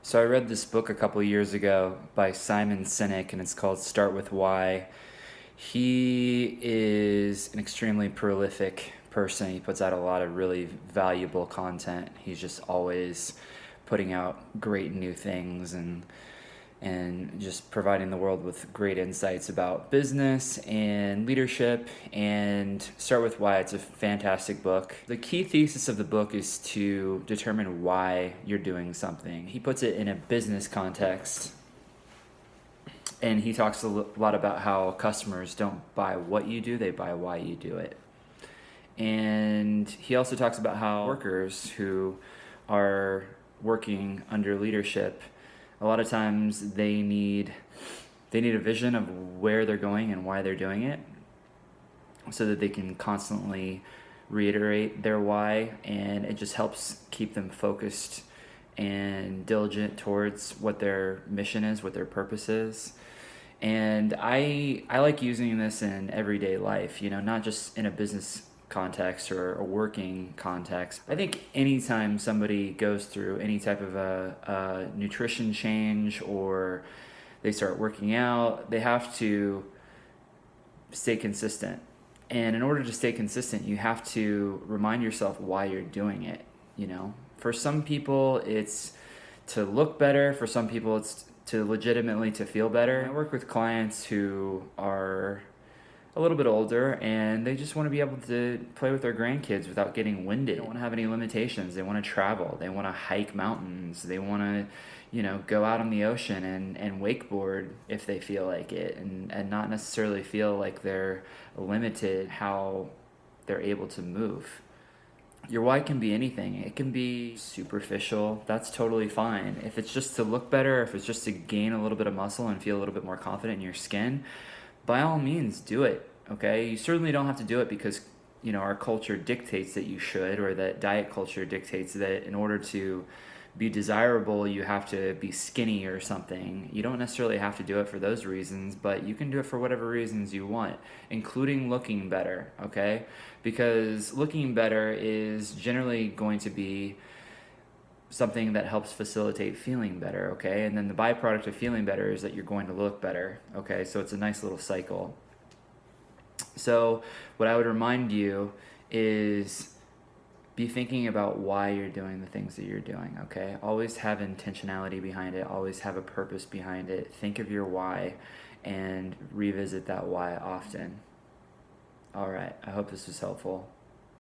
So I read this book a couple years ago by Simon Sinek, and it's called Start With Why. He is an extremely prolific person. He puts out a lot of really valuable content. He's just always putting out great new things and just providing the world with great insights about business and leadership. And Start With Why, it's a fantastic book. The key thesis of the book is to determine why you're doing something. He puts it in a business context, and he talks a lot about how customers don't buy what you do, they buy why you do it. And he also talks about how workers who are working under leadership, a lot of times they need a vision of where they're going and why they're doing it, so that they can constantly reiterate their why, and it just helps keep them focused and diligent towards what their mission is, what their purpose is. And I like using this in everyday life, not just in a business context or a working context. I think anytime somebody goes through any type of a nutrition change, or they start working out, they have to stay consistent. And in order to stay consistent, you have to remind yourself why you're doing it. For some people, it's to look better. For some people, it's to legitimately to feel better. I work with clients who are a little bit older, and they just want to be able to play with their grandkids without getting winded. They don't want to have any limitations. They want to travel. They want to hike mountains. They want to, go out on the ocean and wakeboard if they feel like it, and not necessarily feel like they're limited how they're able to move. Your why can be anything. It can be superficial. That's totally fine. If it's just to look better, if it's just to gain a little bit of muscle and feel a little bit more confident in your skin, by all means, do it. Okay? You certainly don't have to do it because, our culture dictates that you should, or that diet culture dictates that in order to be desirable, you have to be skinny or something. You don't necessarily have to do it for those reasons, but you can do it for whatever reasons you want, including looking better, okay? Because looking better is generally going to be something that helps facilitate feeling better, okay? And then the byproduct of feeling better is that you're going to look better, okay? So it's a nice little cycle. So what I would remind you is be thinking about why you're doing the things that you're doing, okay? Always have intentionality behind it. Always have a purpose behind it. Think of your why and revisit that why often. All right, I hope this was helpful.